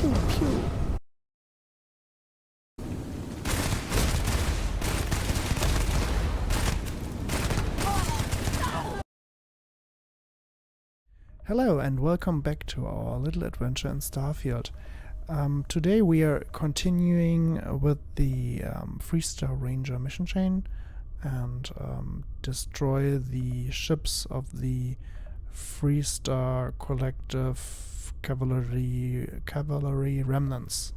pew, pew. Hello and welcome back to our little adventure in Starfield. Today we are continuing with the Freestar Ranger mission chain and destroy the ships of the Freestar Collective Cavalry Remnants.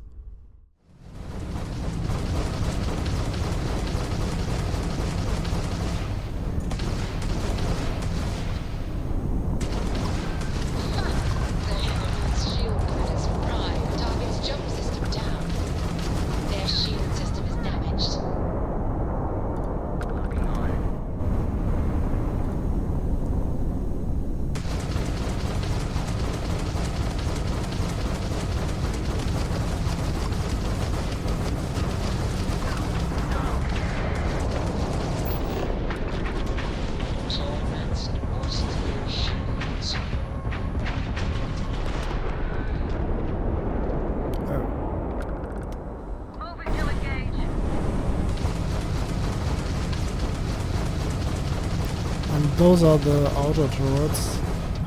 Those are the outer turrets.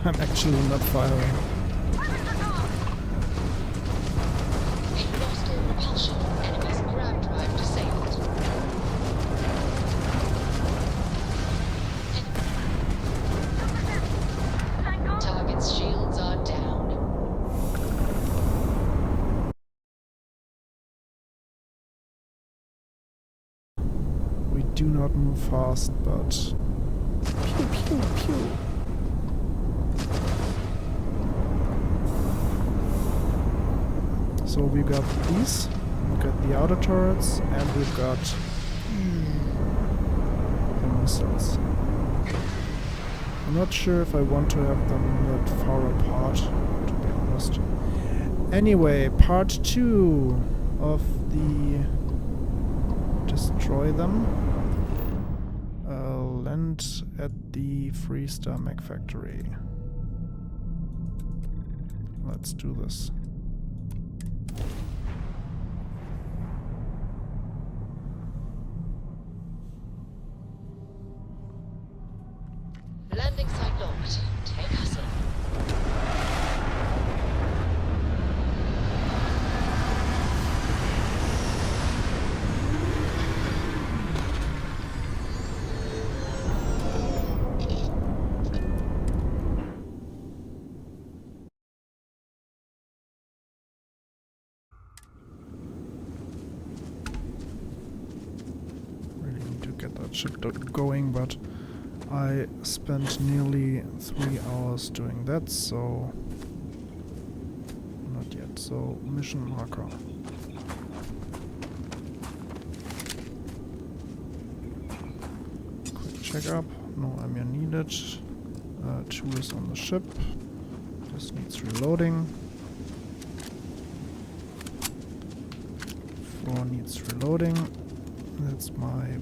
I'm actually not firing. Lost all repulsion. Enemy's grab drive disabled. Target's shields are down. We do not move fast, but pew, pew, pew. So we got these, we got the outer turrets, and we've got the missiles. I'm not sure if I want to have them that far apart, to be honest. Anyway, part 2 of the destroy them. Land at the Freestar Mech Factory. Let's do this. Landing site locked. Take us in. Ship going, but I spent nearly 3 hours doing that, so not yet. So mission marker. Quick checkup. No ammo needed. 2 is on the ship. This needs reloading. 4 needs reloading. That's my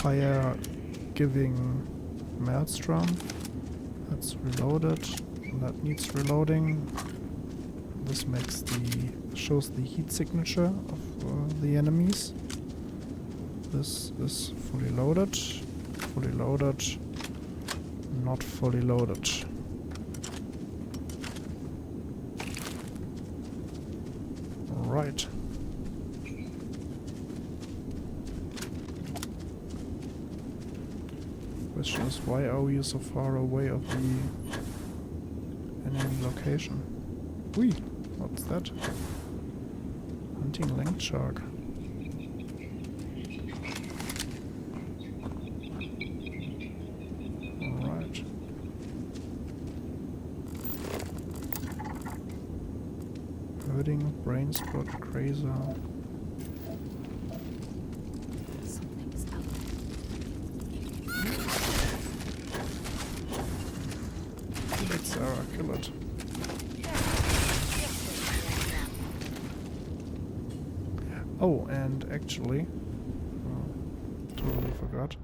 fire-giving maelstrom. That's reloaded. That needs reloading. This shows the heat signature of the enemies. This is fully loaded. Fully loaded. Not fully loaded. Right. Question is, why are we so far away of the enemy location? Ui, what's that? Hunting length shark. Alright. Herding, brain spot, grazer. Kill it. Oh, and actually, totally forgot.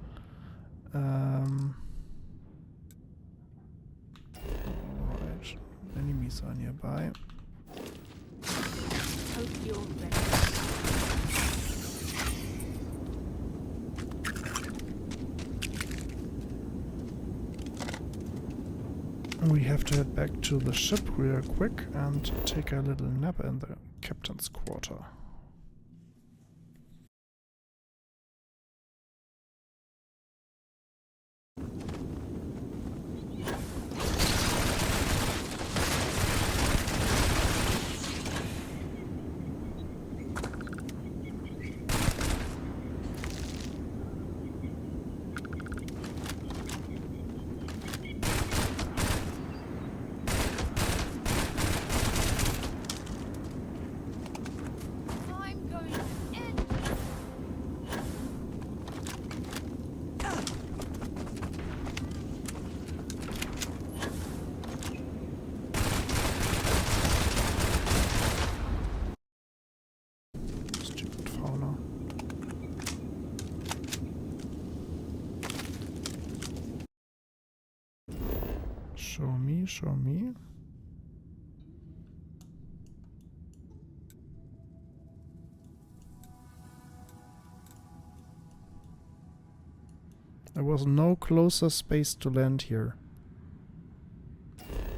Right, enemies are nearby. We have to head back to the ship real quick and take a little nap in the captain's quarter. Show me. There was no closer space to land here.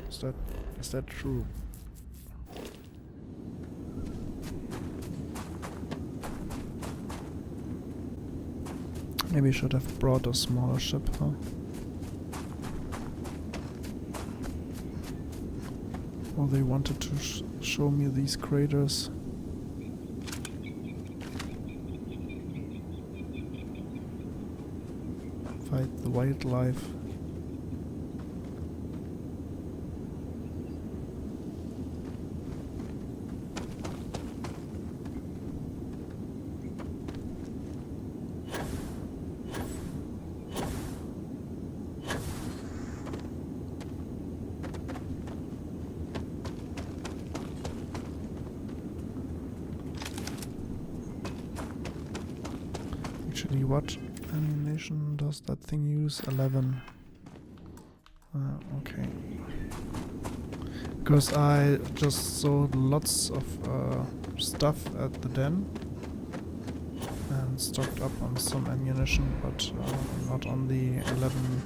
Is that true? Maybe I should have brought a smaller ship, huh? Or they wanted to show me these craters. Fight the wildlife. Actually, what ammunition does that thing use? 11. Okay. Because I just sold lots of stuff at the den and stocked up on some ammunition, but not on the 11.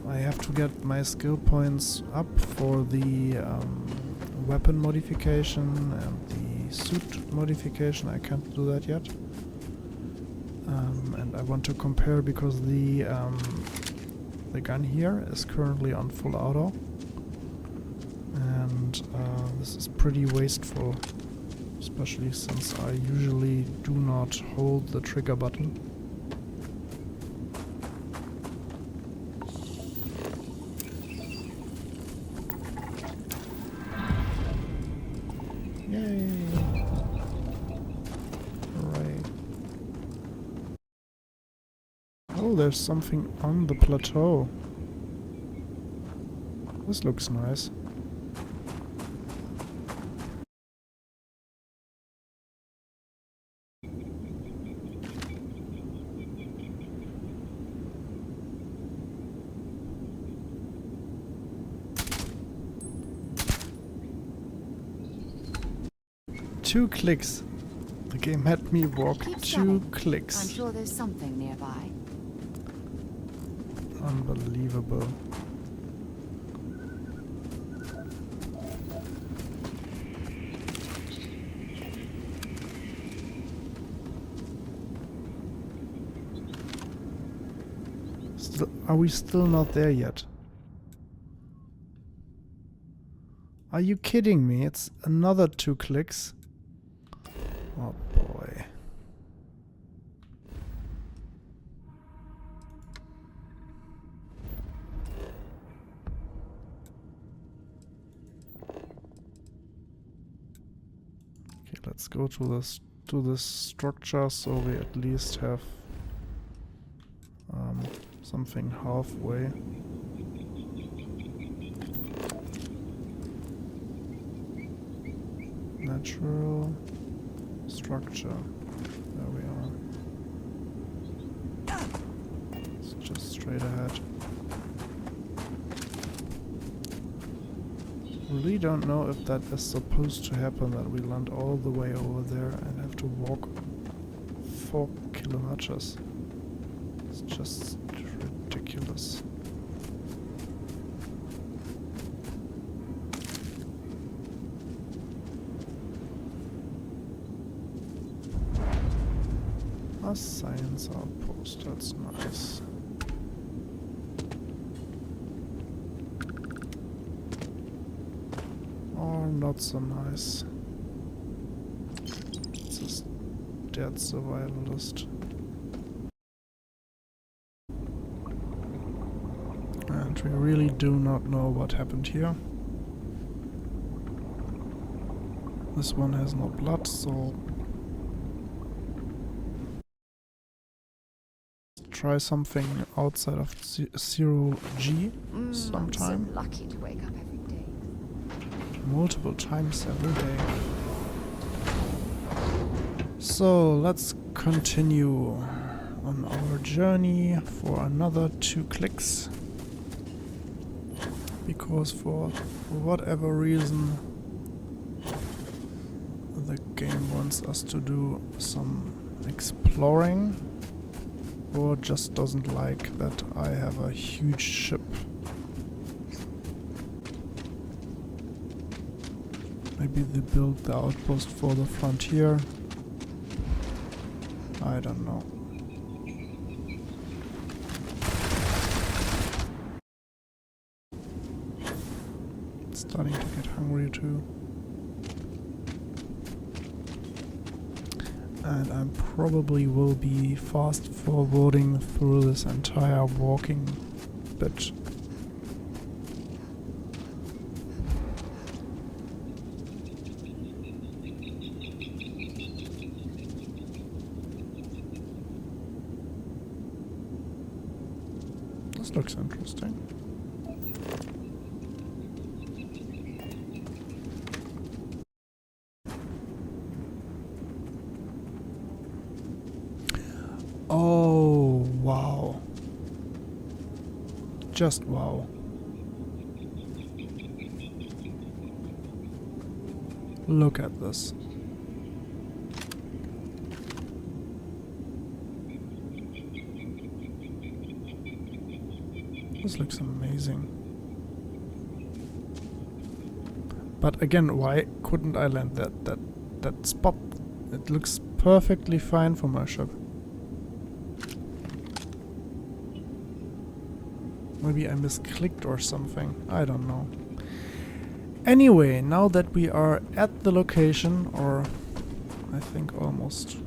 I have to get my skill points up for the weapon modification and the suit modification. I can't do that yet. And I want to compare because the gun here is currently on full auto. And this is pretty wasteful, especially since I usually do not hold the trigger button. There's something on the plateau. This looks nice. Two clicks. The game had me walk two clicks. I'm sure there's something nearby. Unbelievable. Are we still not there yet? Are you kidding me? It's another 2 clicks. Oh boy. Okay, let's go to this structure so we at least have something halfway. Natural structure. There we are. It's just straight ahead. really don't know if that is supposed to happen, that we land all the way over there and have to walk 4 kilometers. It's just ridiculous. A science outpost, that's nice. Or not so nice. It's a dead survivalist. And we really do not know what happened here. This one has no blood, so try something outside of 0G sometime. I'm so lucky to wake up every day. Multiple times every day. So let's continue on our journey for another 2 clicks. Because for whatever reason the game wants us to do some exploring, or just doesn't like that I have a huge ship. Maybe they built the outpost for the frontier. I don't know. Starting to get hungry too. And I probably will be fast forwarding through this entire walking bit. This looks interesting. Oh, wow. Just wow. Look at this. This looks amazing. But again, why couldn't I land that spot? It looks perfectly fine for my ship. Maybe I misclicked or something. I don't know. Anyway, now that we are at the location, or I think almost,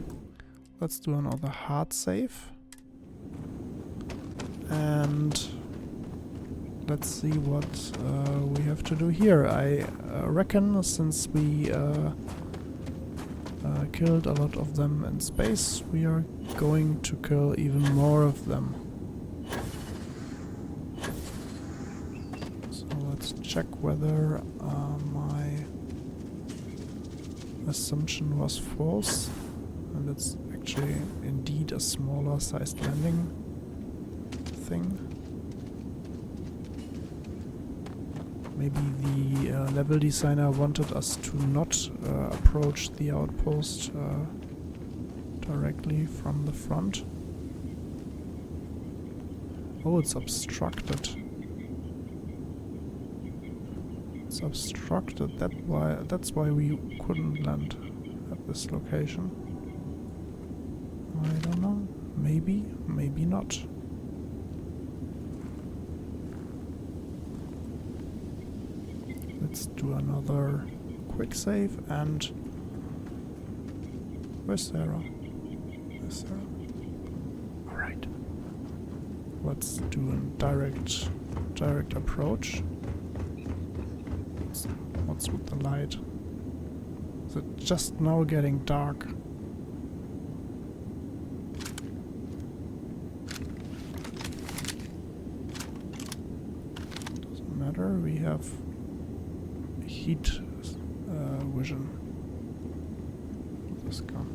let's do another hard save. And let's see what we have to do here. I reckon since we killed a lot of them in space, we are going to kill even more of them. Check whether my assumption was false, and it's actually indeed a smaller sized landing thing. Maybe the level designer wanted us to not approach the outpost directly from the front. Oh, it's obstructed. It's obstructed. That's why we couldn't land at this location. I don't know. Maybe, maybe not. Let's do another quick save. And where's Sarah? Where's Sarah? All right. Let's do a direct approach. What's with the light? Is it just now getting dark? Doesn't matter, we have heat vision. This gun.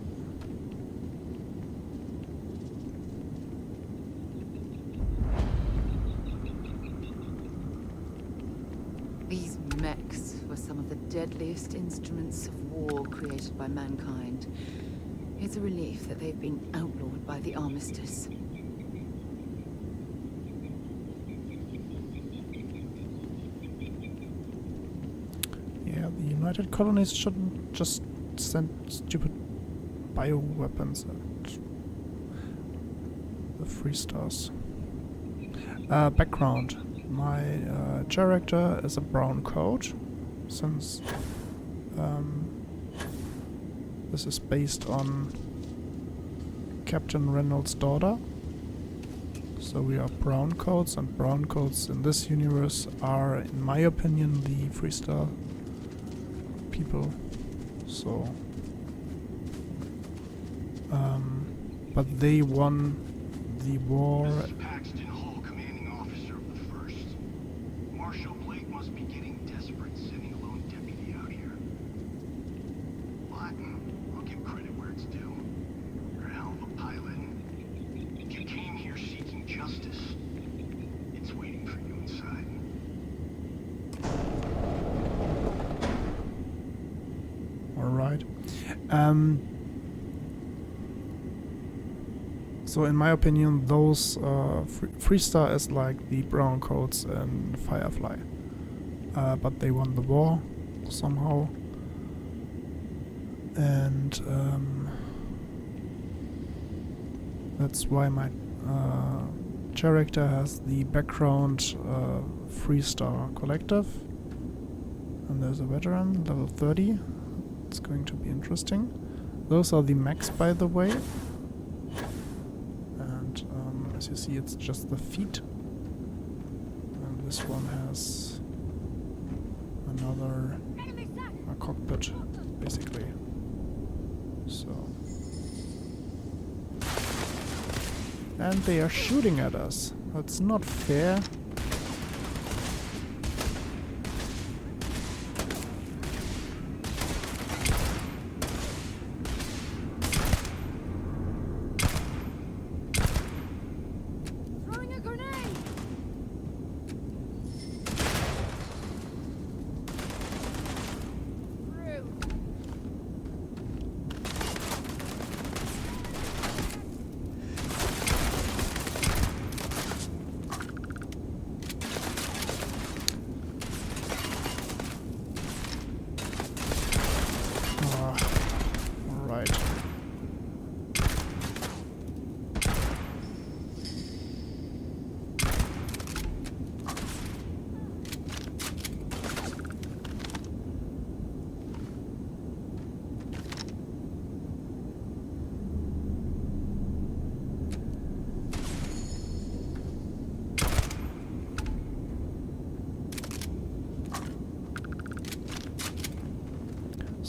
These mechs are some of the deadliest instruments of war created by mankind. It's a relief that they've been outlawed by the Armistice. Yeah, the United Colonies shouldn't just send stupid bioweapons at the Freestars. Background. My character is a brown coat, since this is based on Captain Reynolds' daughter. So we are brown coats, and brown coats in this universe are, in my opinion, the Freestar people. So, but they won the war. So in my opinion, those Freestar is like the brown coats in Firefly, but they won the war somehow, and that's why my character has the background Freestar Collective, and there's a veteran, level 30. It's going to be interesting. Those are the mechs, by the way. And as you see, it's just the feet. And this one has another cockpit, basically. So. And they are shooting at us. That's not fair.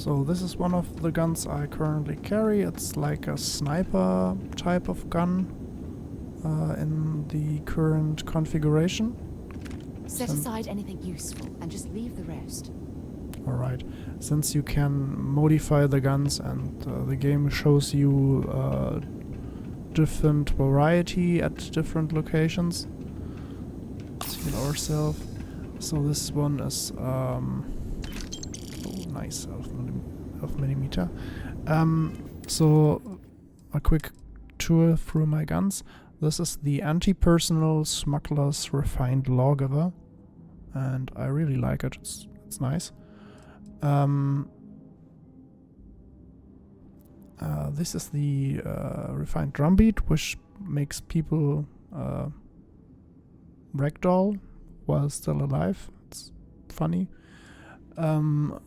So this is one of the guns I currently carry. It's like a sniper type of gun in the current configuration. Set aside anything useful and just leave the rest. Alright, since you can modify the guns and the game shows you different variety at different locations. Let's heal ourselves. So this one is oh, nice, of millimeter. So a quick tour through my guns. This is the anti-personal smuggler's refined lawgiver, and I really like it. It's nice. This is the refined drumbeat, which makes people ragdoll while still alive. It's funny.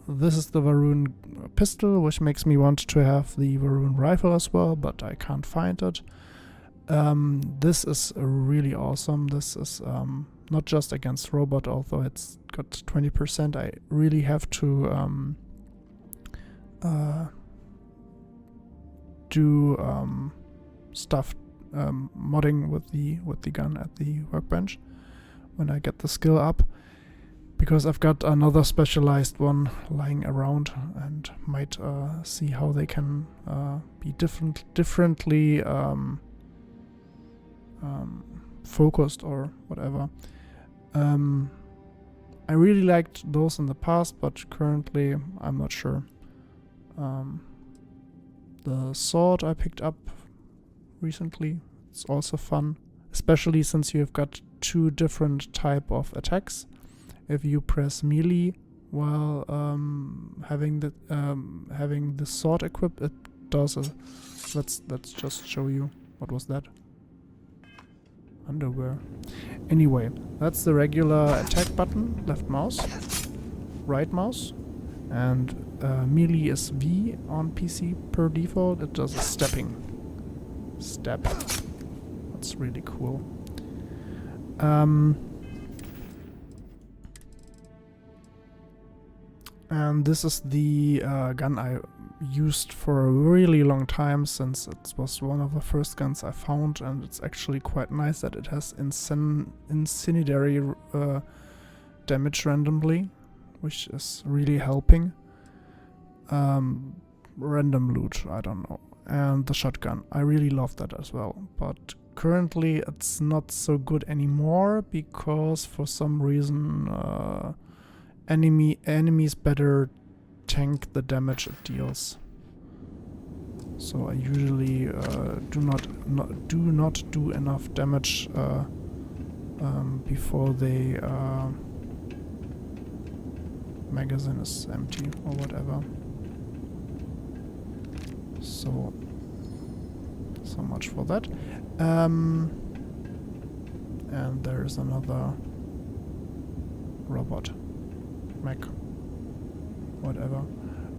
This is the Varoon pistol, which makes me want to have the Varoon rifle as well, but I can't find it. This is really awesome. This is not just against robot, although it's got 20%. I really have to do stuff modding with the gun at the workbench when I get the skill up, because I've got another specialized one lying around and might see how they can be differently focused or whatever. I really liked those in the past, but currently I'm not sure. The sword I picked up recently, it's also fun, especially since you have got 2 different type of attacks. If you press melee while having the sword equipped, it does a... Let's just show you. What was that? Underwear. Anyway, that's the regular attack button, left mouse, right mouse, and melee is V on PC per default. It does a stepping. Step. That's really cool. And this is the gun I used for a really long time, since it was one of the first guns I found, and it's actually quite nice that it has incendiary damage randomly, which is really helping. Random loot, I don't know. And the shotgun, I really love that as well, but currently it's not so good anymore, because for some reason enemies better tank the damage it deals. So I usually do not do enough damage before the magazine is empty or whatever. So much for that. And there's another robot. Mech. Whatever.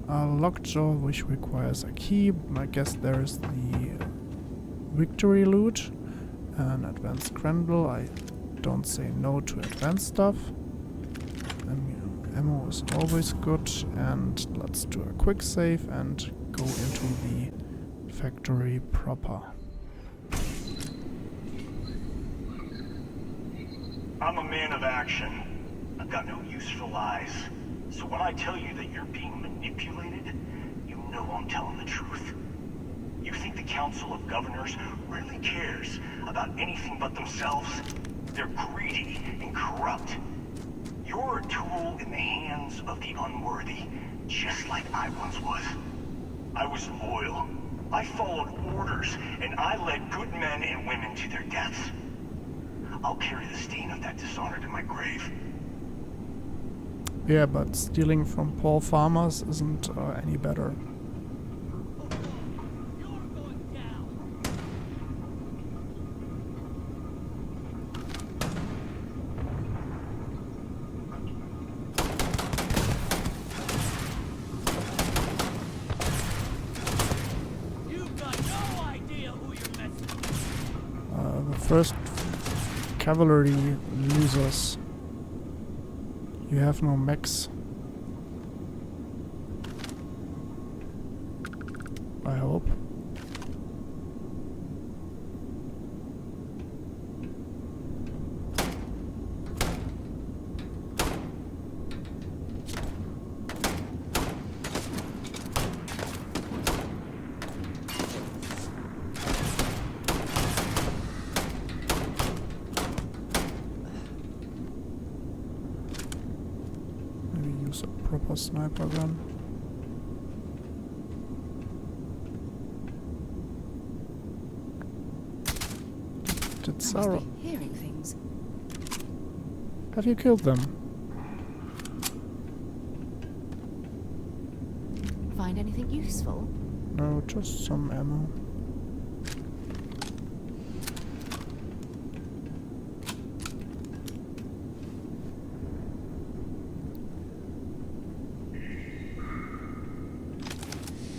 A lockjaw which requires a key. I guess there's the victory loot. An advanced crandle. I don't say no to advanced stuff. Ammo is always good. And let's do a quick save and go into the factory proper. I'm a man of action. I've got no use for lies. So when I tell you that you're being manipulated, you know I'm telling the truth. You think the Council of Governors really cares about anything but themselves? They're greedy and corrupt. You're a tool in the hands of the unworthy, just like I once was. I was loyal. I followed orders, and I led good men and women to their deaths. I'll carry the stain of that dishonor to my grave. Yeah, but stealing from poor farmers isn't any better. The first cavalry losers. You have no mechs. I hope. Use a proper sniper gun. Did Sarah hearing things? Have you killed them? Find anything useful? No, just some ammo.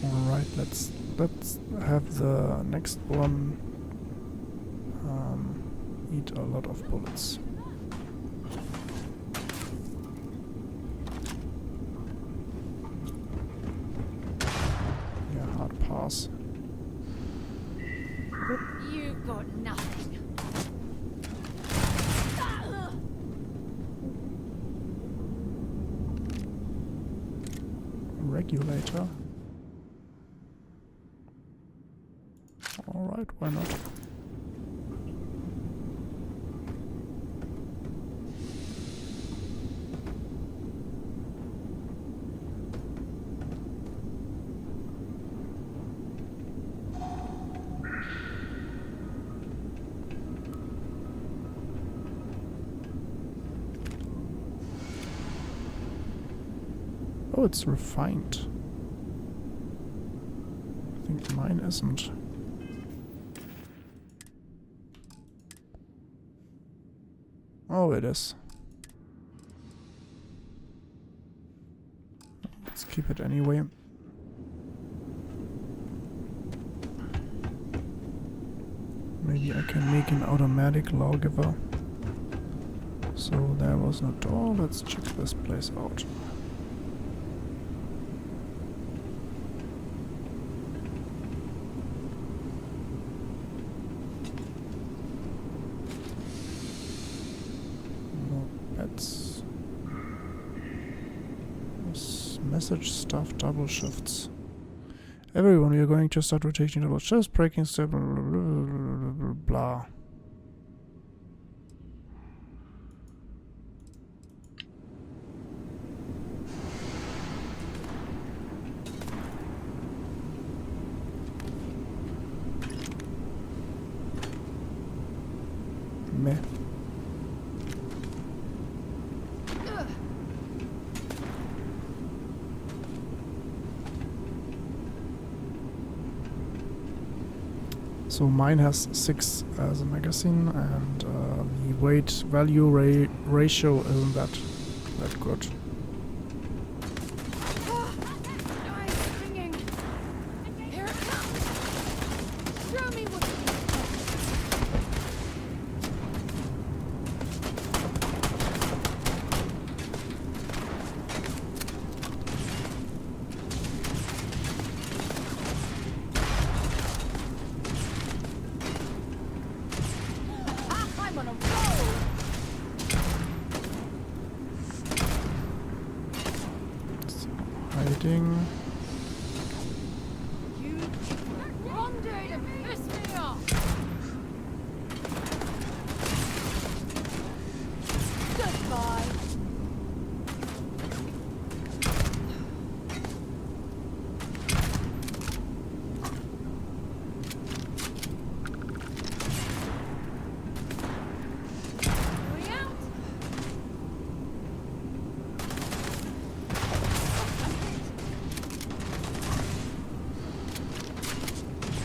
Alright, let's have the next one eat a lot of bullets. Yeah, hard pass. You've got nothing. Regulator. Alright, why not? Oh, it's refined. I think mine isn't. Oh, it is. Let's keep it anyway. Maybe I can make an automatic lawgiver. So there was no door. Let's check this place out. No pets. This message stuff double shifts. Everyone, we are going to start rotating double shifts, breaking step, blah, blah, blah, blah, blah. Meh. So mine has 6 as a magazine, and the weight value ratio isn't that good. Here it comes. Show me what I'm on a roll. So, hiding. You wrong day to piss me off. Goodbye. We out.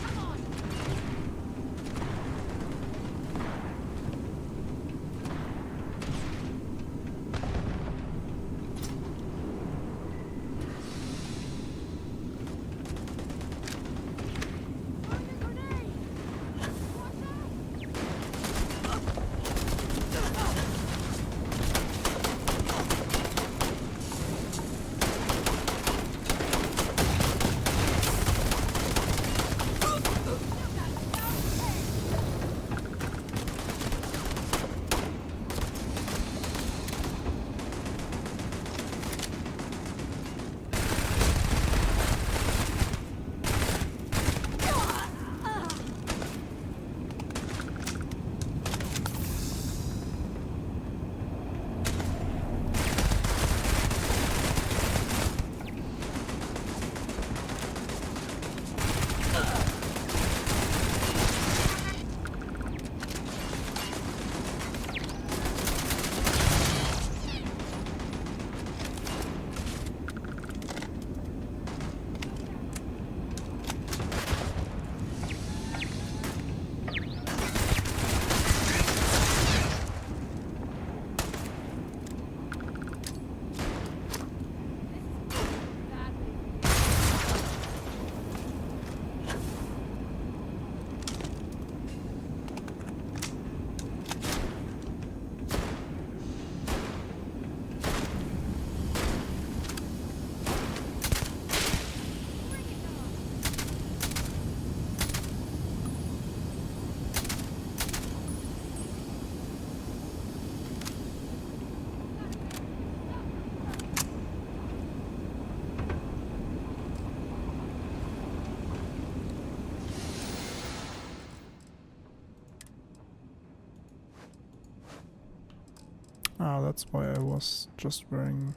Come on. Find a grenade. Watch out. Ah, that's why I was just wearing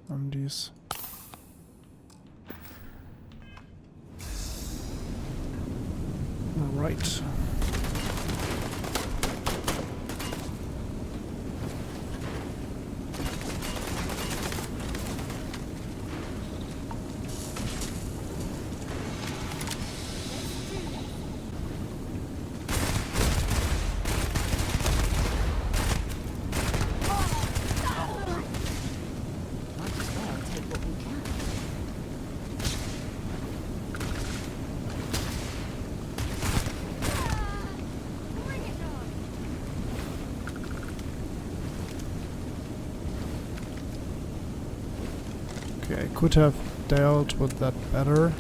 undies. Alright. I could have dealt with that better.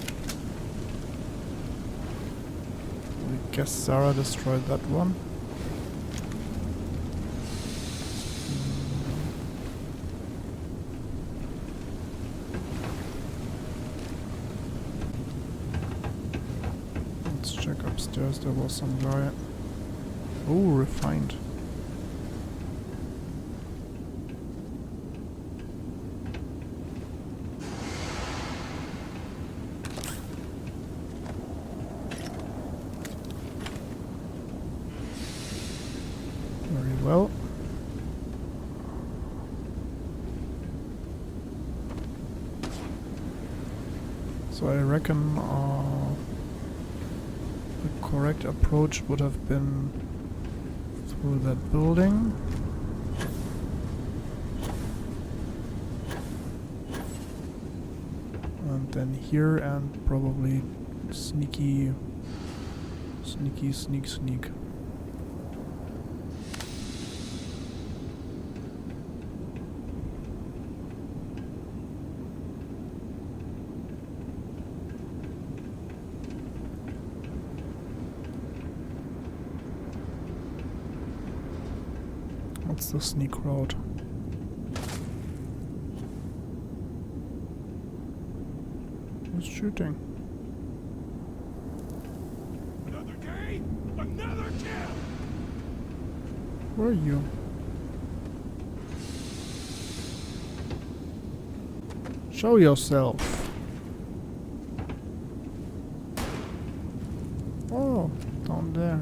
I guess Sarah destroyed that one. Let's check upstairs, there was some guy. Oh, refined. Very well. So I reckon the correct approach would have been through that building. And then here and probably sneak. What's the sneak route? Who's shooting? Another day, another kill. Where are you? Show yourself. Oh, down there.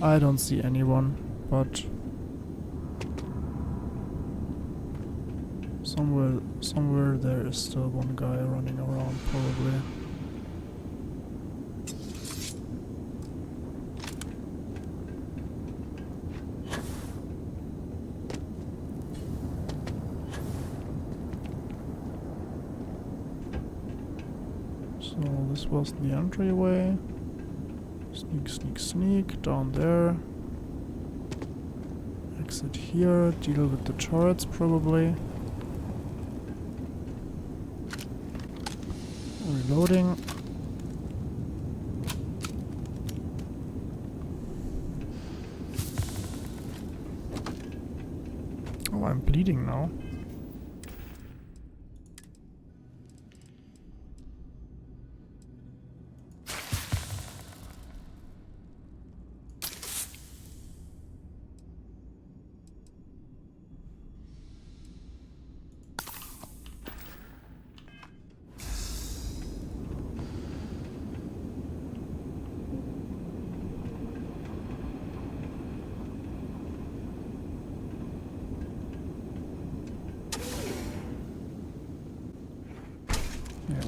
I don't see anyone, but somewhere there is still one guy running around, probably. So this was the entryway. Sneak, down there. Exit here, deal with the turrets probably. Reloading. Oh, I'm bleeding now.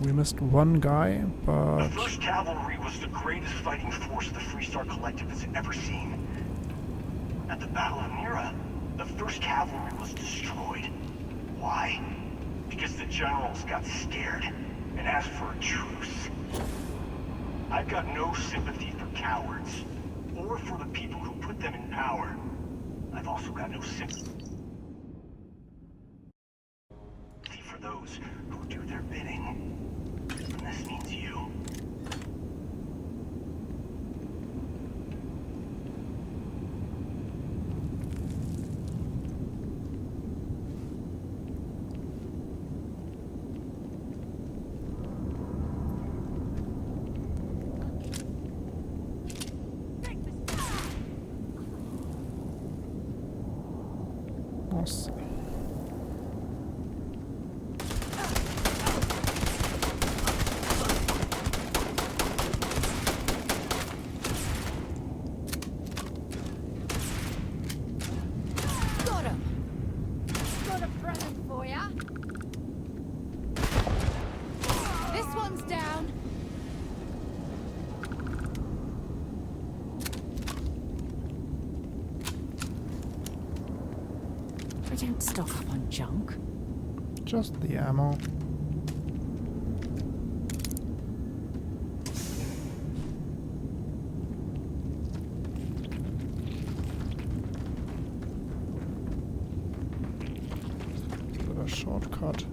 We missed one guy, but... The 1st Cavalry was the greatest fighting force the Freestar Collective has ever seen. At the Battle of Mira, the 1st Cavalry was destroyed. Why? Because the generals got scared and asked for a truce. I've got no sympathy for cowards, or for the people who put them in power. I've also got no sympathy for those who do their bidding. And this means you. Nossa. I don't stock up on junk. Just the ammo. A shortcut.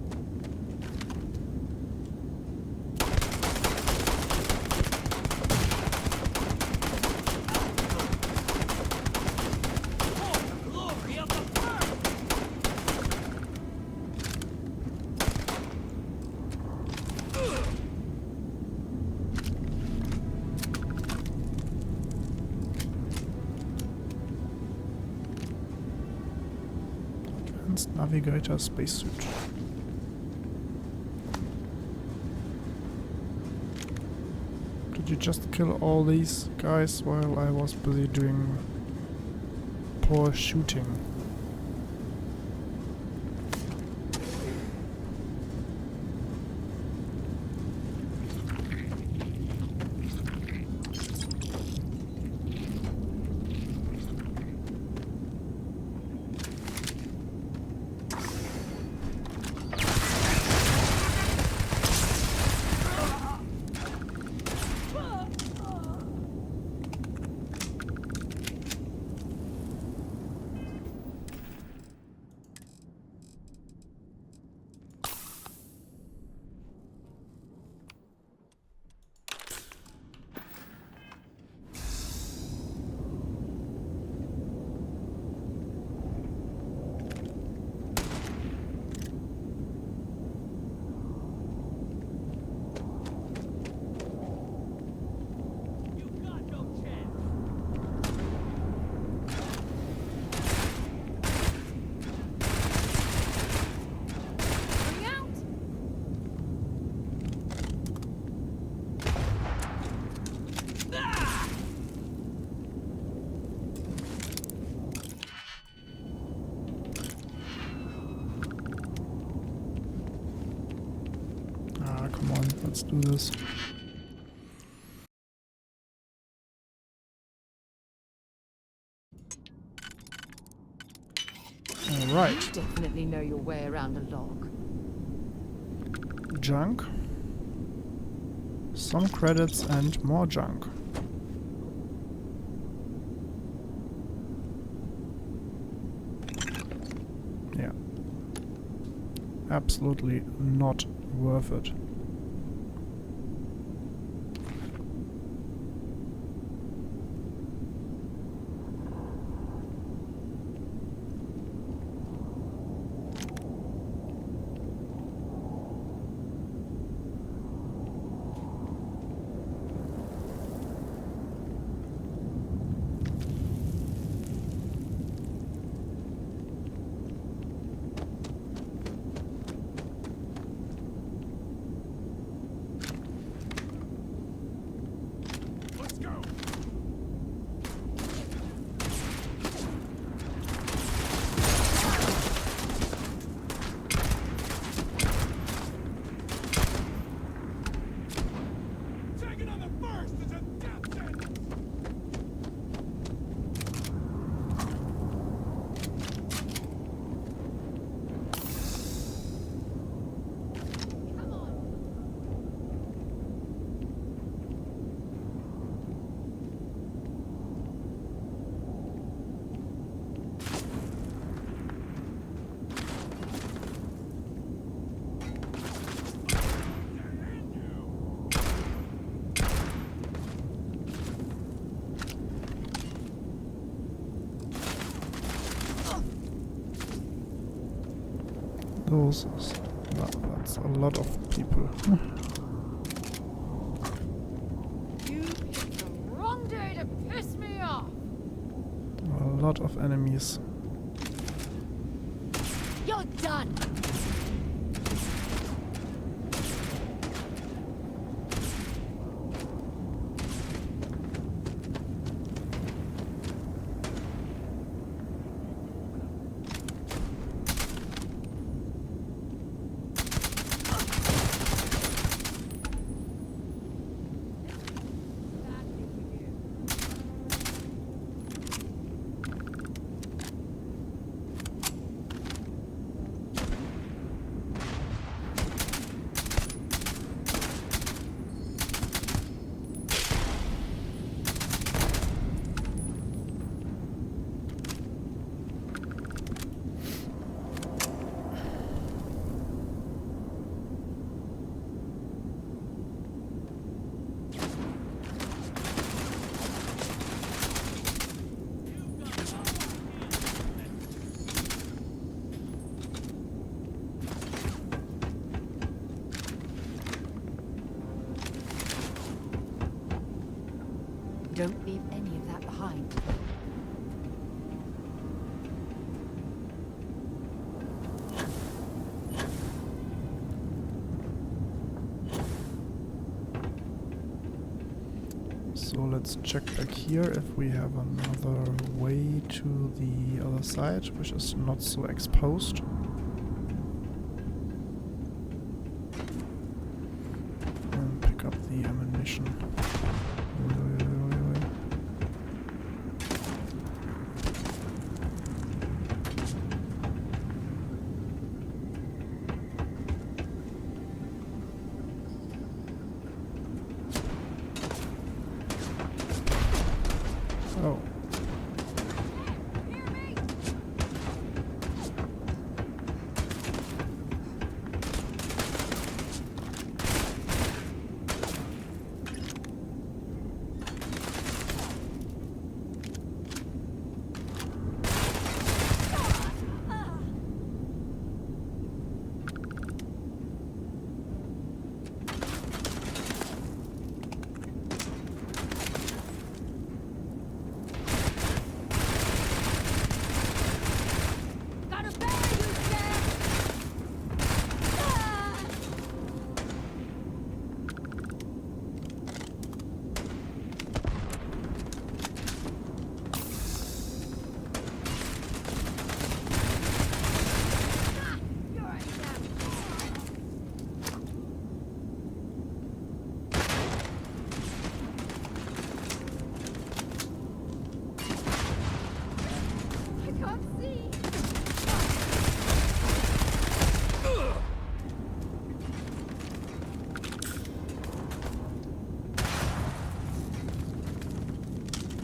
Navigator spacesuit. Did you just kill all these guys while I was busy doing poor shooting? Come on, let's do this. Alright. You definitely know your way around a log. Junk. Some credits and more junk. Yeah. Absolutely not worth it. That's a lot of people. You picked the wrong day to piss me off. A lot of enemies. You're done. So let's check back here if we have another way to the other side, which is not so exposed. And pick up the ammunition. Oh.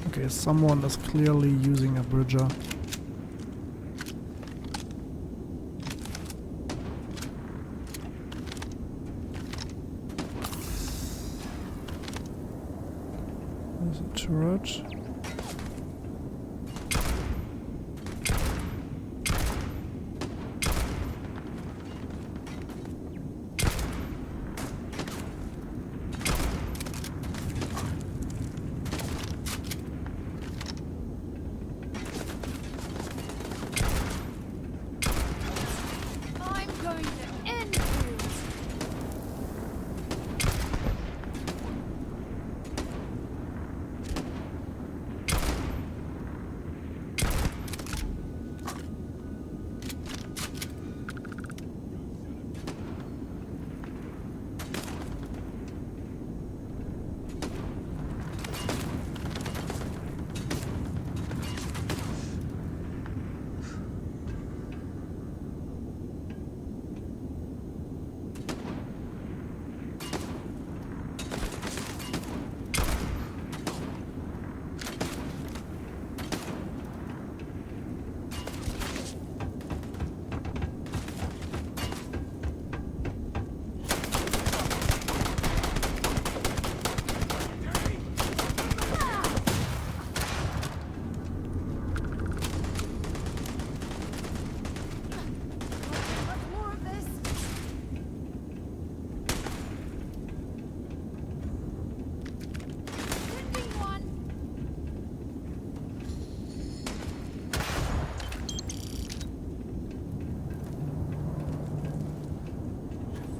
Okay, someone is clearly using a bridger. There's a turret.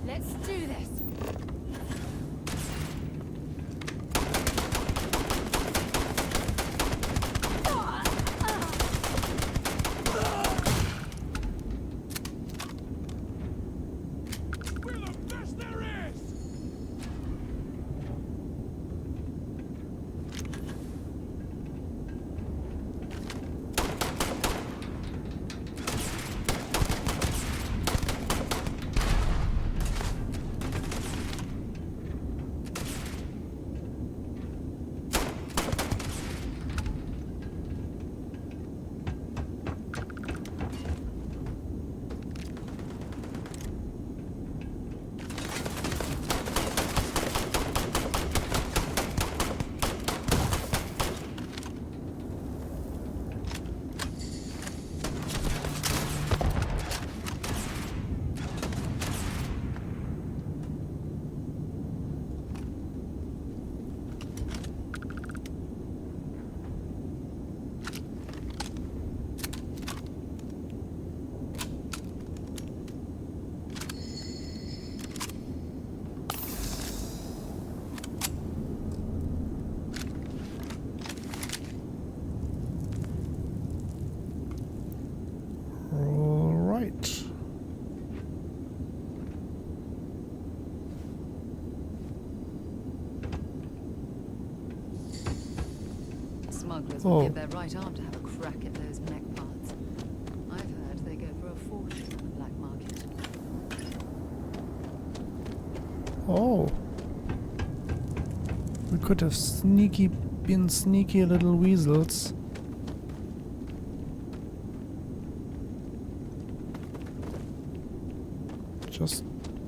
Let's do this. We're the best there is! as Oh. well give their right arm to have a crack at those mech parts. I've heard they go for a fortune on the black market. Oh. We could have been sneaky little weasels. Just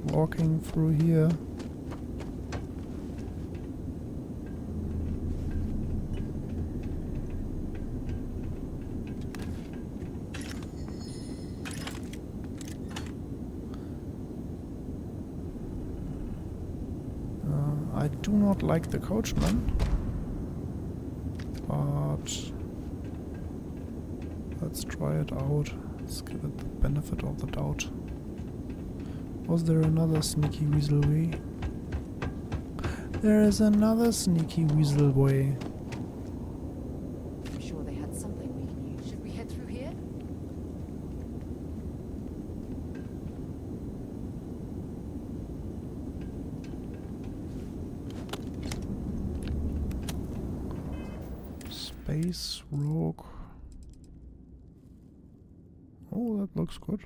walking through here. I do not like the coachman, but let's try it out. Let's give it the benefit of the doubt. Was there another sneaky weasel way? There is another sneaky weasel way. I'm sure they had something we can use. Should we head through here? Space rogue. Oh, that looks good.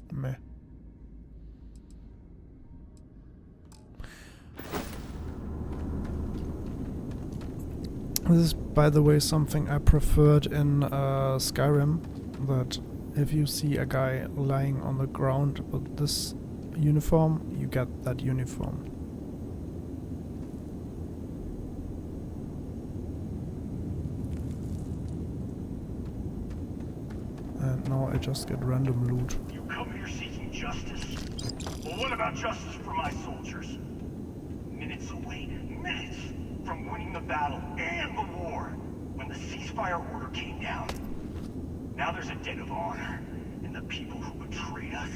Meh. This is, by the way, something I preferred in Skyrim, that if you see a guy lying on the ground with this uniform, you get that uniform. And now I just get random loot. You come here seeking justice? Well, what about justice for my soldiers? Minutes away, minutes from winning the battle and the war, when the ceasefire order came down. Now there's a debt of honor in the people who betrayed us.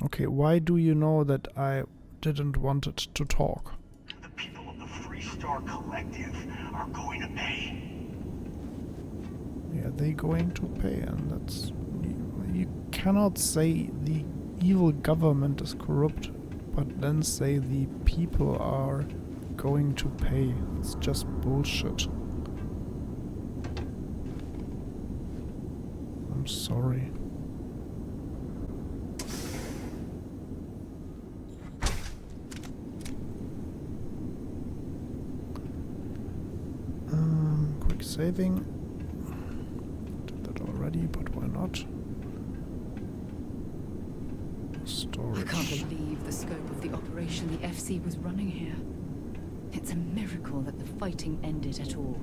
Okay, why do you know that I didn't want it to talk? The people of the Freestar Collective are going to pay. Yeah, they going to pay, and that's... You cannot say the evil government is corrupt, but then say the people are going to pay. It's just bullshit. I'm sorry. Quick saving. Did that already, but why not? Storage. I can't believe the scope of the operation the FC was running here. It's a miracle that the fighting ended at all.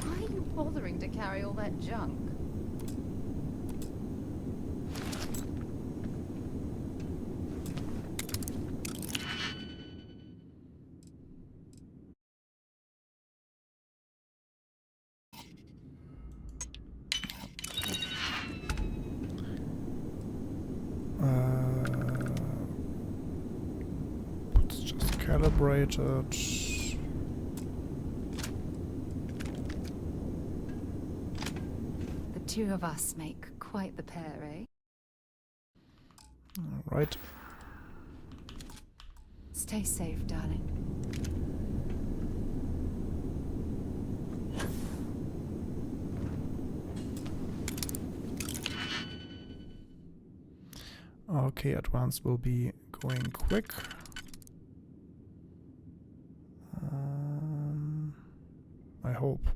Why are you bothering to carry all that junk? It's just calibrated. The two of us make quite the pair, eh? Alright. Stay safe, darling. Okay, advance will be going quick. I hope.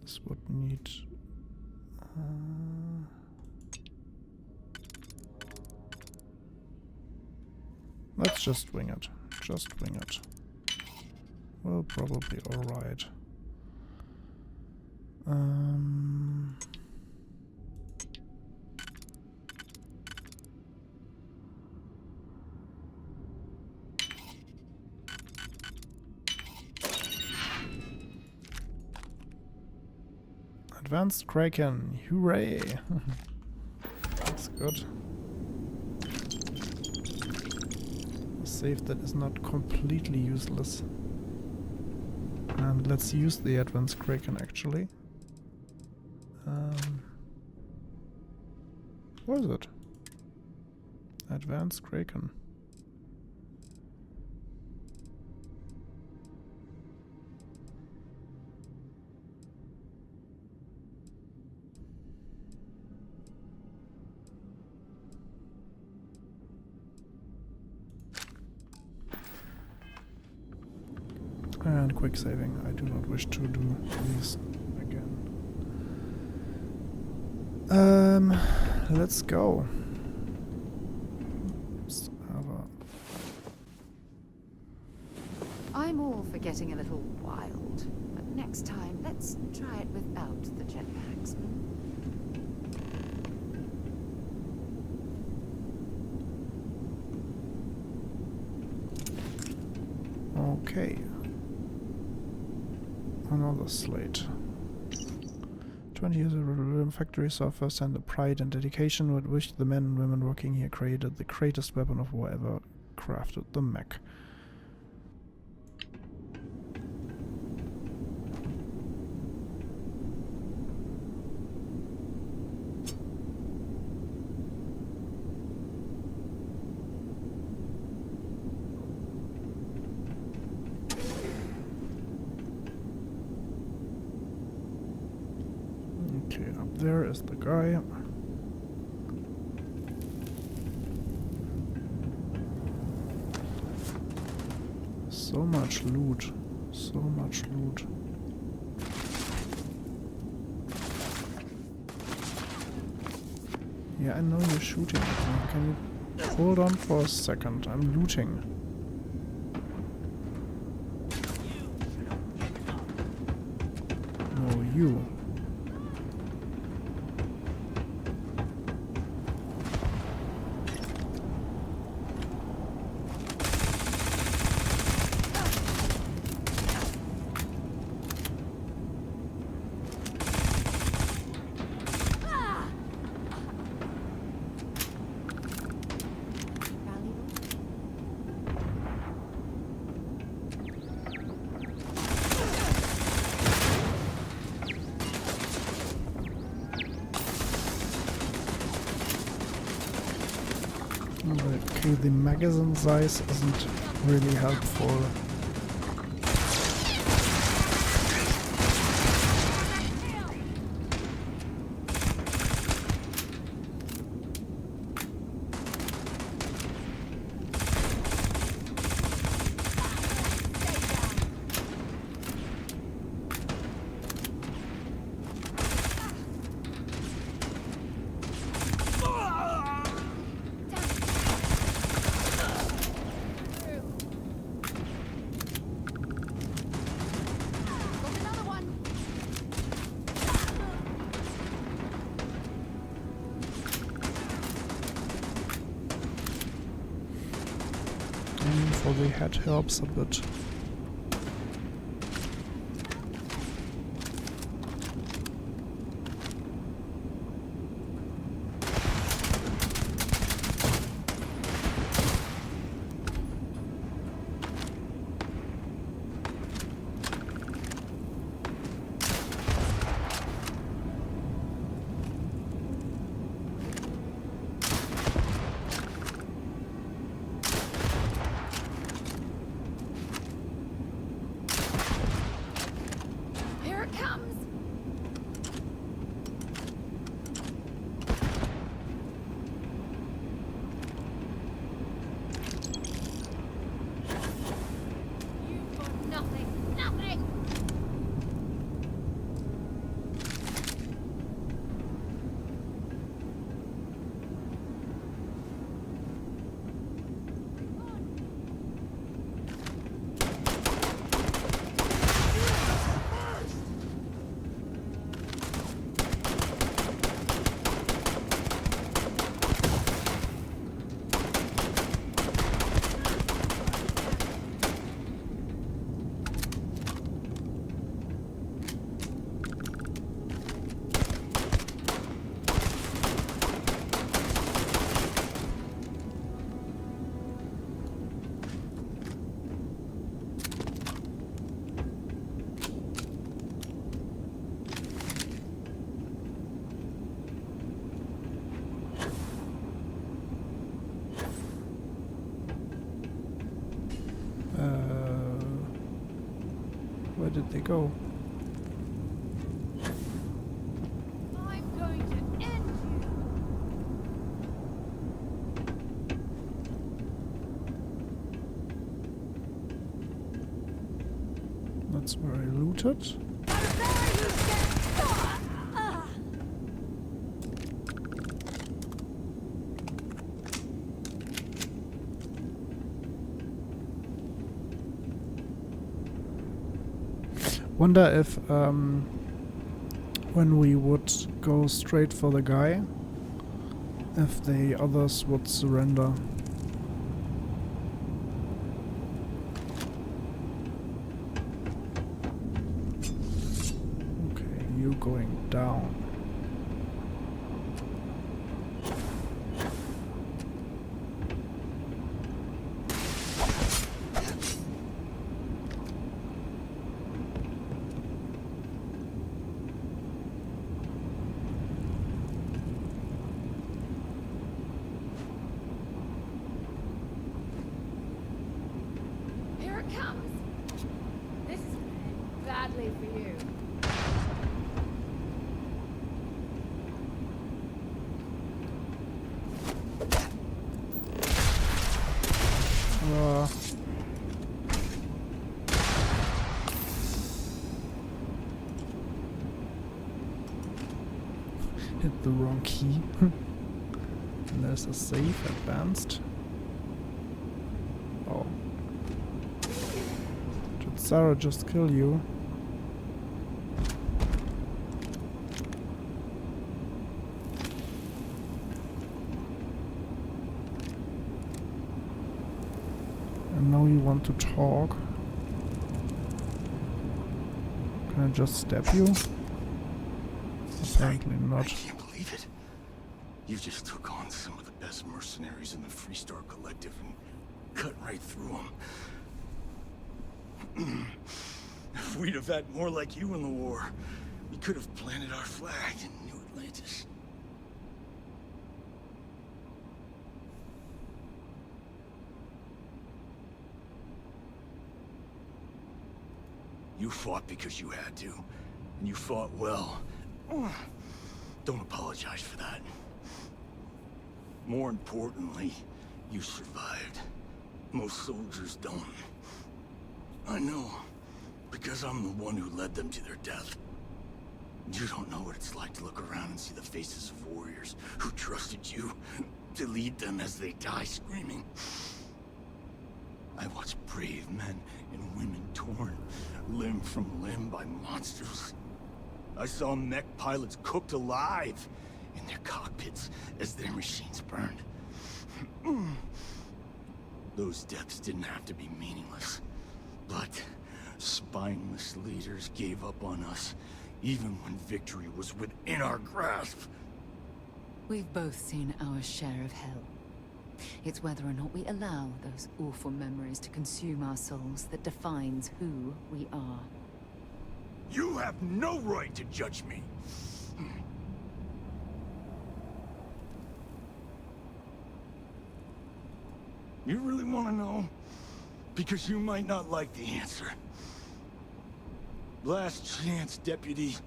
This would need... let's just wing it. Just wing it. Well, probably alright. Advanced Kraken, hooray! That's good. A save that is not completely useless. And let's use the Advanced Kraken actually. What is it? Advanced Kraken. And quick saving. I do not wish to do these again. Let's go. Let's have a... I'm all for getting a little wild, but next time let's try it without the jetpacks. Okay. Another slate. 20 years of factory saw firsthand the pride and dedication with which the men and women working here created the greatest weapon of war ever crafted, the mech. Okay, up there is the guy. So much loot. So much loot. Yeah, I know you're shooting at me. Can you hold on for a second? I'm looting. No, you. Okay, the magazine size isn't really helpful. For the head helps a bit. did they go? I'm going to end you. That's where I looted. Wonder if when we would go straight for the guy, if the others would surrender. Okay, you going down. Here it comes. This is gonna end badly for you. Hit the wrong key. And there's a safe advanced. Oh. Did Sarah just kill you? And now you want to talk? Can I just stab you? Apparently I not. can't believe it. You just took on some of the best mercenaries in the Freestar Collective and cut right through them. If we'd have had more like you in the war, we could have planted our flag in New Atlantis. You fought because you had to, and you fought well. Don't apologize for that. More importantly, you survived. Most soldiers don't. I know, because I'm the one who led them to their death. You don't know what it's like to look around and see the faces of warriors who trusted you to lead them as they die screaming. I watched brave men and women torn limb from limb by monsters. I saw mech pilots cooked alive in their cockpits as their machines burned. Those deaths didn't have to be meaningless, but spineless leaders gave up on us, even when victory was within our grasp. We've both seen our share of hell. It's whether or not we allow those awful memories to consume our souls that defines who we are. You have no right to judge me. You really want to know? Because you might not like the answer. Last chance, Deputy.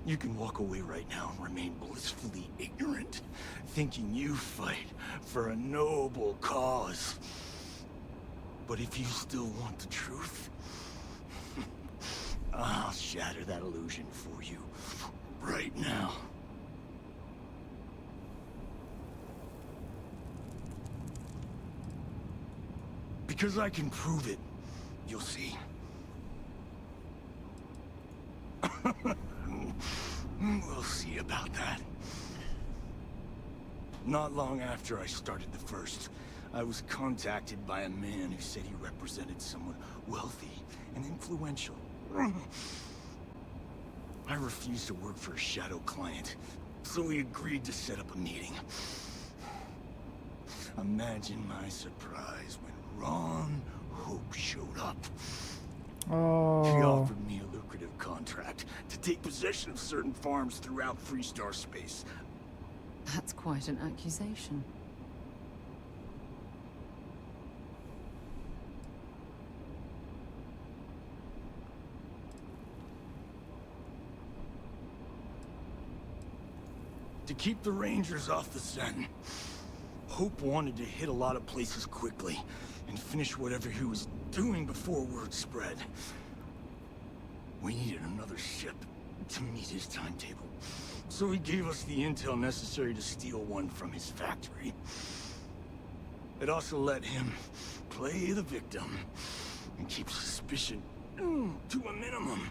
You can walk away right now and remain blissfully ignorant, thinking you fight for a noble cause. But if you still want the truth, I'll shatter that illusion for you right now. Because I can prove it. You'll see. We'll see about that. Not long after I started the first, I was contacted by a man who said he represented someone wealthy and influential. I refused to work for a shadow client, so we agreed to set up a meeting. Imagine my surprise when Ron Hope showed up. Oh. He offered me a lucrative contract to take possession of certain farms throughout Freestar space. That's quite an accusation. To keep the Rangers off the scent. Hope wanted to hit a lot of places quickly, and finish whatever he was doing before word spread. We needed another ship to meet his timetable, so he gave us the intel necessary to steal one from his factory. It also let him play the victim, and keep suspicion to a minimum.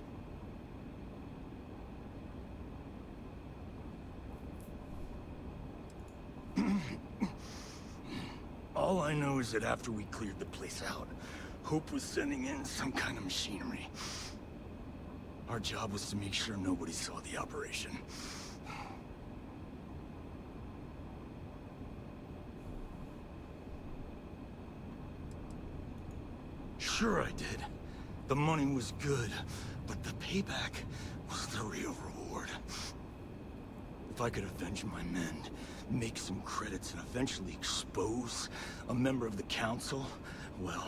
All I know is that after we cleared the place out, Hope was sending in some kind of machinery. Our job was to make sure nobody saw the operation. Sure I did. The money was good, but the payback was the real reward. If I could avenge my men, make some credits, and eventually expose a member of the council, well,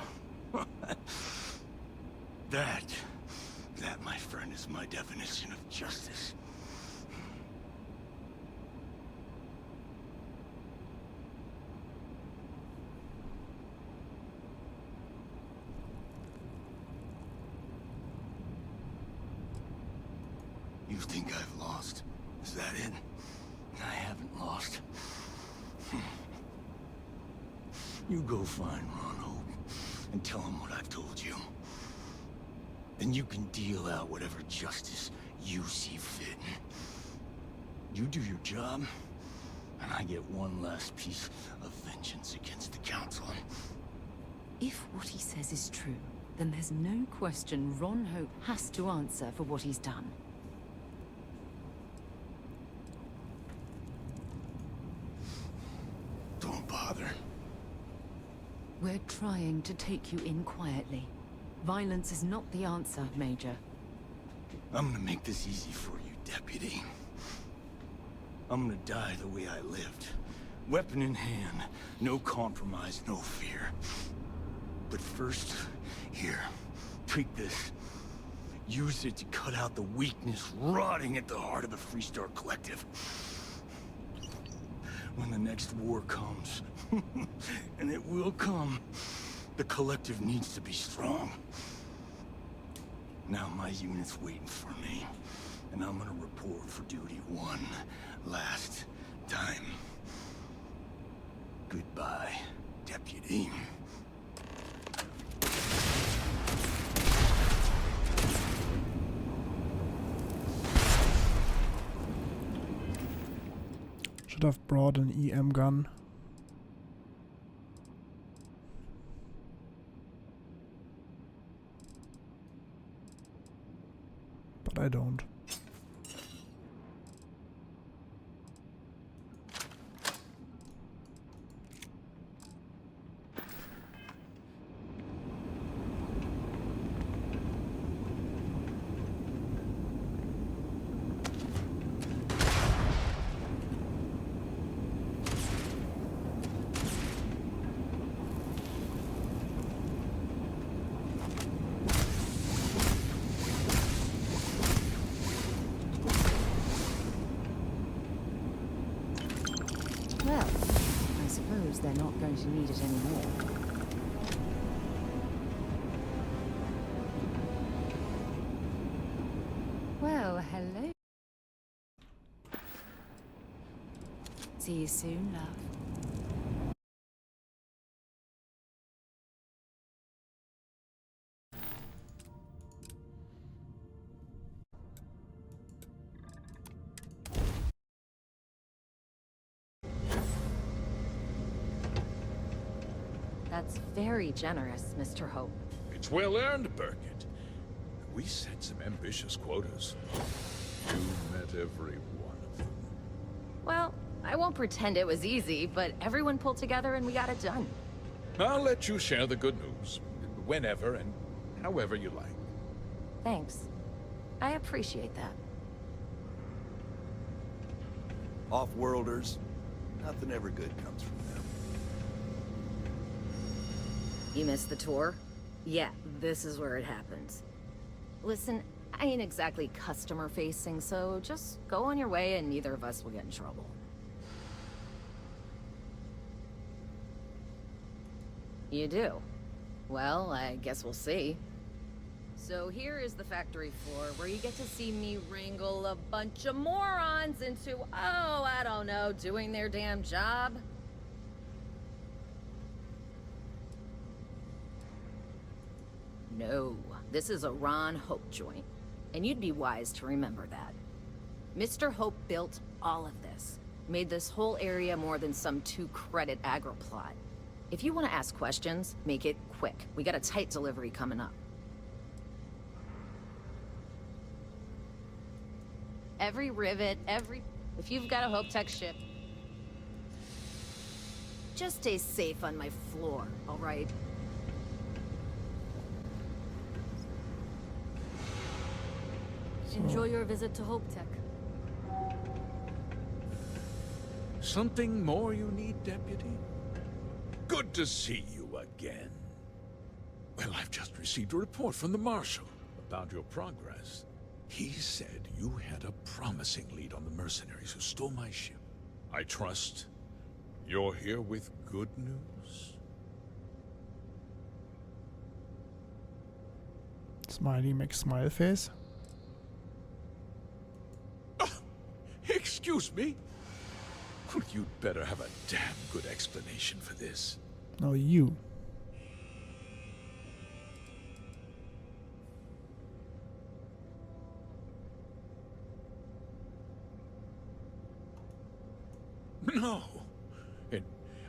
that, my friend, is my definition of justice. You think I've lost? Is that it? I haven't lost. You go find Ron Hope and tell him what I've told you. Then you can deal out whatever justice you see fit. You do your job, and I get one last piece of vengeance against the Council. If what he says is true, then there's no question Ron Hope has to answer for what he's done. Don't bother. We're trying to take you in quietly. Violence is not the answer, Major. I'm gonna make this easy for you, Deputy. I'm gonna die the way I lived. Weapon in hand, no compromise, no fear. But first, here, take this. Use it to cut out the weakness rotting at the heart of the Freestar Collective. When the next war comes, and it will come, the Collective needs to be strong. Now my unit's waiting for me, and I'm gonna report for duty one last time. Goodbye, Deputy. Should have brought an EM gun. But I don't. Well, I suppose they're not going to need it anymore. Well, hello. See you soon, love. That's very generous, Mr. Hope. It's well earned, Birgit. We set some ambitious quotas. You met every one of them. Well, I won't pretend it was easy, but everyone pulled together and we got it done. I'll let you share the good news, whenever and however you like. Thanks. I appreciate that. Off-worlders, nothing ever good comes from them. You missed the tour? Yeah, this is where it happens. Listen, I ain't exactly customer facing, so just go on your way and neither of us will get in trouble. You do? Well, I guess we'll see. So here is the factory floor where you get to see me wrangle a bunch of morons into, oh, I don't know, doing their damn job. No, this is a Ron Hope joint, and you'd be wise to remember that. Mr. Hope built all of this, made this whole area more than some 2-credit agroplot. If you want to ask questions, make it quick. We got a tight delivery coming up. Every rivet, if you've got a Hope Tech ship, just stay safe on my floor, all right? Enjoy your visit to Hope Tech. Something more you need, Deputy? Good to see you again. Well, I've just received a report from the Marshal about your progress. He said you had a promising lead on the mercenaries who stole my ship. I trust you're here with good news? Smiley makes smile face. Excuse me? Well, you'd better have a damn good explanation for this. No, you. No. And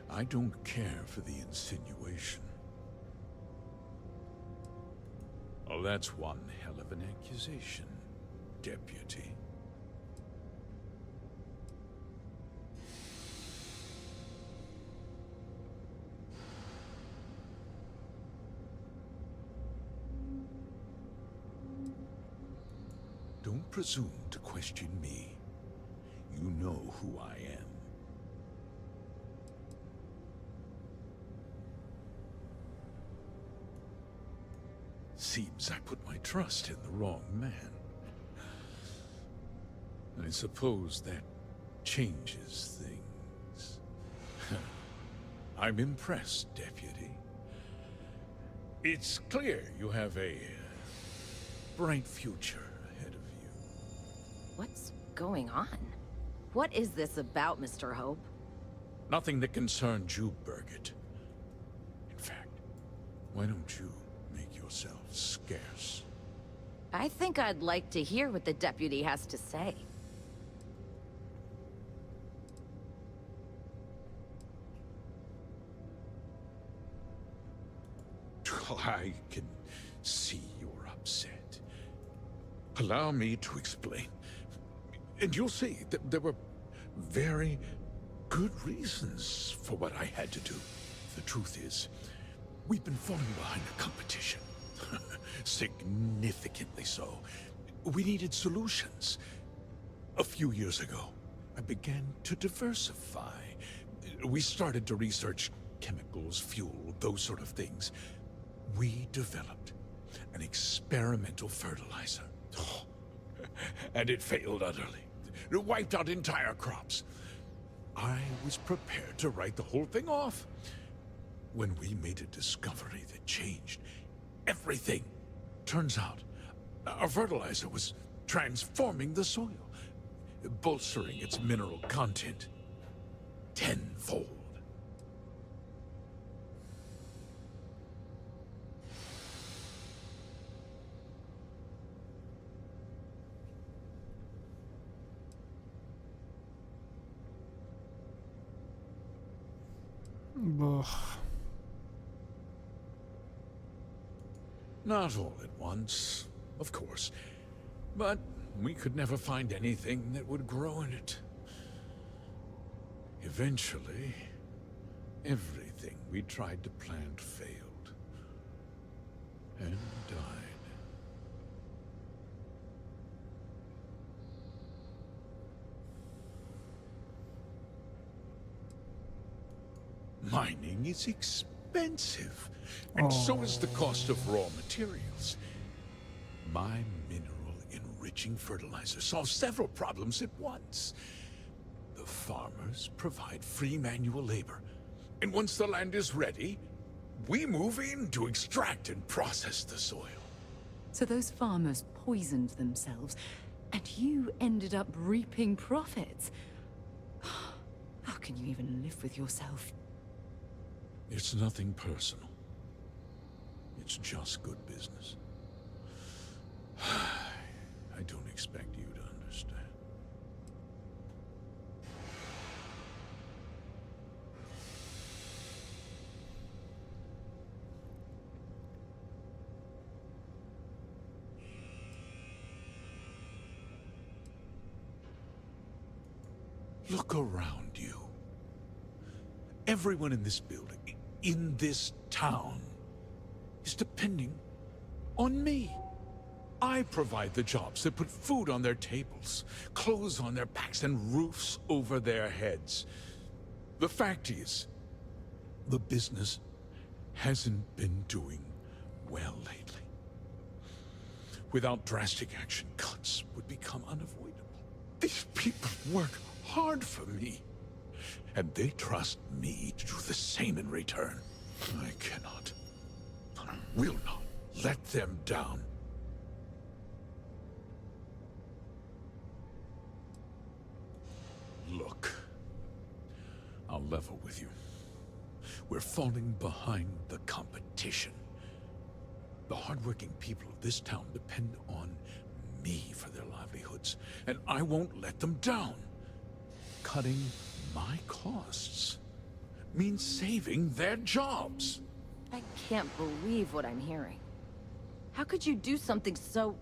I don't care for the insinuation. Oh, that's one hell of an accusation, Deputy. Don't presume to question me. You know who I am. Seems I put my trust in the wrong man. I suppose that changes things. I'm impressed, Deputy. It's clear you have a bright future ahead of you. What's going on? What is this about, Mr. Hope? Nothing that concerns you, Birgit. In fact, why don't you make yourself scarce? I think I'd like to hear what the deputy has to say. I can see you're upset. Allow me to explain. And you'll see that there were very good reasons for what I had to do. The truth is, we've been falling behind the competition. Significantly so. We needed solutions. A few years ago, I began to diversify. We started to research chemicals, fuel, those sort of things. We developed an experimental fertilizer. And it failed utterly. It wiped out entire crops. I was prepared to write the whole thing off when we made a discovery that changed everything. Turns out, our fertilizer was transforming the soil, bolstering its mineral content tenfold. Ugh. Not all at once, of course, but we could never find anything that would grow in it. Eventually, everything we tried to plant failed and died. Mining is expensive, and so is the cost of raw materials. My mineral enriching fertilizer solves several problems at once. The farmers provide free manual labor, and once the land is ready, we move in to extract and process the soil. So those farmers poisoned themselves, and you ended up reaping profits. How can you even live with yourself? It's nothing personal. It's just good business. I don't expect you to understand. Look around you. Everyone in this building, in this town, is depending on me. I provide the jobs that put food on their tables, clothes on their backs, and roofs over their heads. The fact is, the business hasn't been doing well lately. Without drastic action, cuts would become unavoidable. These people work hard for me, and they trust me to do the same in return. I cannot, I will not let them down. Look, I'll level with you. We're falling behind the competition. The hardworking people of this town depend on me for their livelihoods, and I won't let them down. Cutting my costs means saving their jobs. I can't believe what I'm hearing. How could you do something so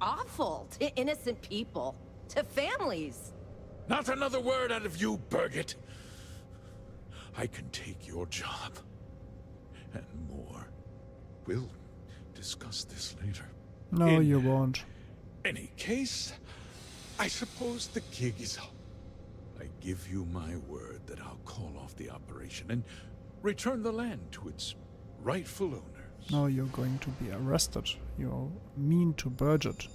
awful to innocent people, to families? Not another word out of you, Birgit. I can take your job. And more. We'll discuss this later. No, you won't. Any case, I suppose the gig is up. I give you my word that I'll call off the operation and return the land to its rightful owners. No, you're going to be arrested. You're mean to Birgit.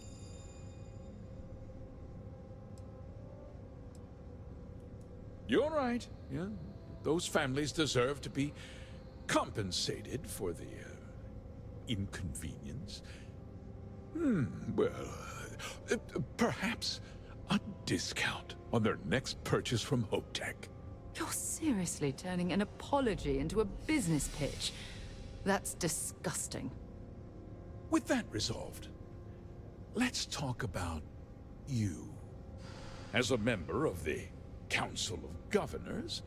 You're right, yeah. Those families deserve to be compensated for the inconvenience. Well, perhaps a discount on their next purchase from Hope Tech. You're seriously turning an apology into a business pitch. That's disgusting. With that resolved, let's talk about you. As a member of the Council of Governors,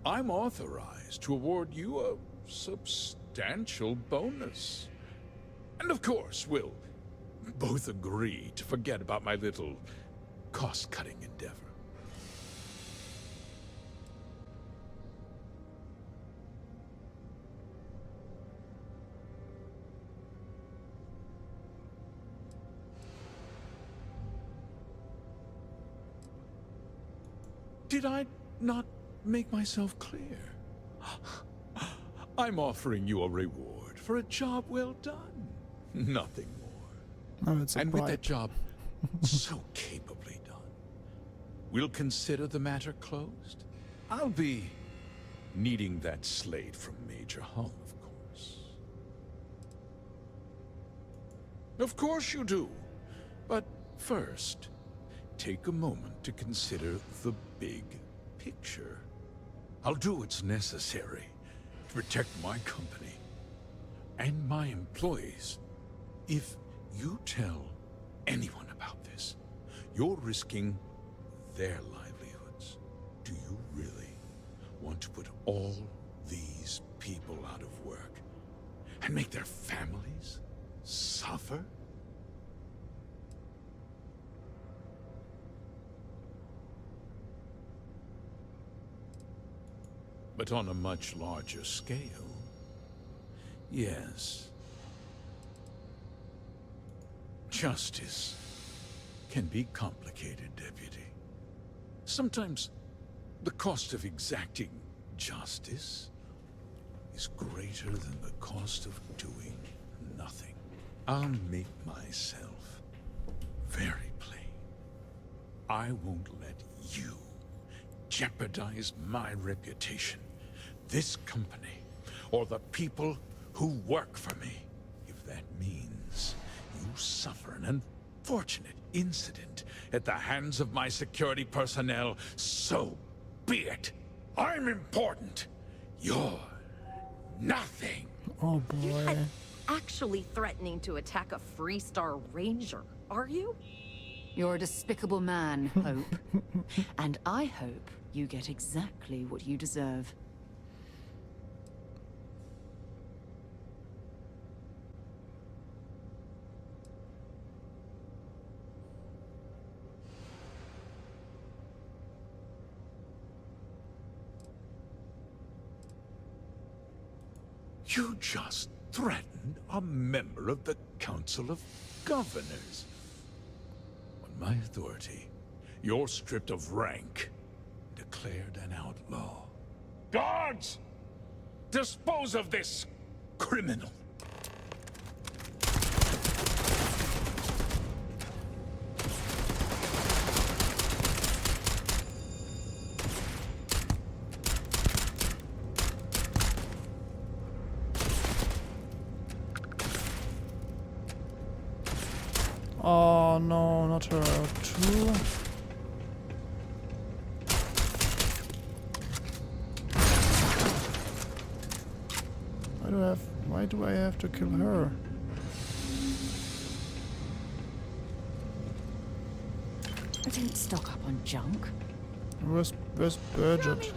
I'm authorized to award you a substantial bonus. And of course, we'll both agree to forget about my little cost-cutting endeavor. Did I not make myself clear? I'm offering you a reward for a job well done. Nothing more. No, it's a And bribe. with that job so capably done, we'll consider the matter closed. I'll be needing that slate from Major Hung, of course. Of course you do. But first, take a moment to consider the big picture. I'll do what's necessary to protect my company and my employees. If you tell anyone about this, you're risking their livelihoods. Do you really want to put all these people out of work and make their families suffer? But on a much larger scale, yes. Justice can be complicated, Deputy. Sometimes the cost of exacting justice is greater than the cost of doing nothing. I'll make myself very plain. I won't let you jeopardize my reputation, this company, or the people who work for me. If that means you suffer an unfortunate incident at the hands of my security personnel, so be it. I'm important. You're nothing. Oh You're not boy. actually threatening to attack a Freestar Ranger, are you? You're a despicable man, Hope. And I hope you get exactly what you deserve. You just threatened a member of the Council of Governors. On my authority, you're stripped of rank, declared an outlaw. Guards! Dispose of this criminal! Oh no, not her too. Why do I have to kill her? I didn't stock up on junk. Where's Burgett?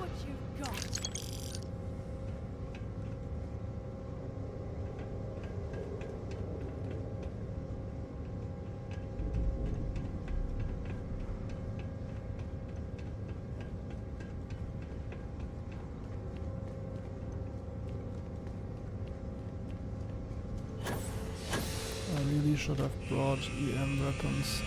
I really should have brought EM weapons.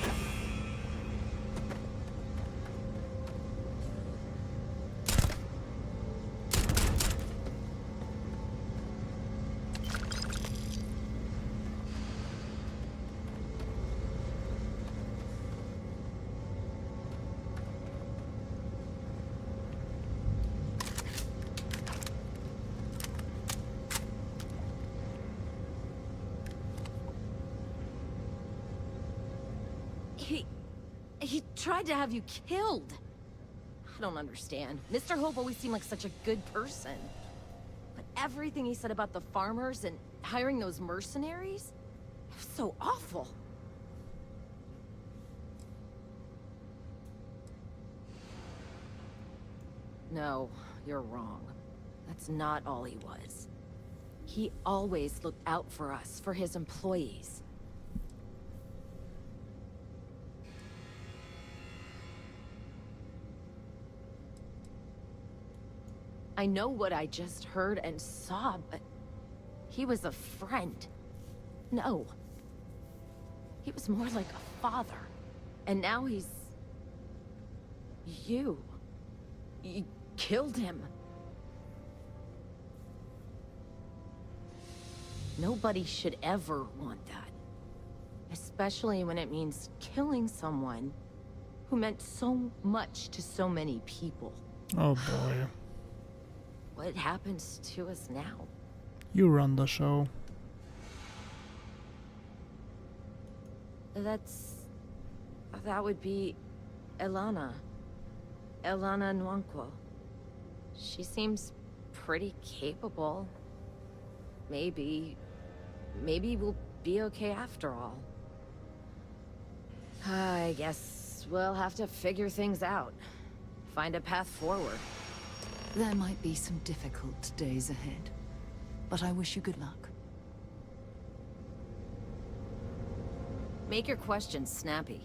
He tried to have you killed. I don't understand. Mr. Hope always seemed like such a good person. But everything he said about the farmers and hiring those mercenaries, it was so awful. No, you're wrong. That's not all he was. He always looked out for us, for his employees. I know what I just heard and saw, but he was a friend. No. He was more like a father. And now he's... You killed him. Nobody should ever want that. Especially when it means killing someone who meant so much to so many people. Oh boy. What happens to us now? You run the show. That would be Elana. Elana Nwankwo. She seems pretty capable. Maybe we'll be okay after all. I guess we'll have to figure things out. Find a path forward. There might be some difficult days ahead, but I wish you good luck. Make your questions snappy.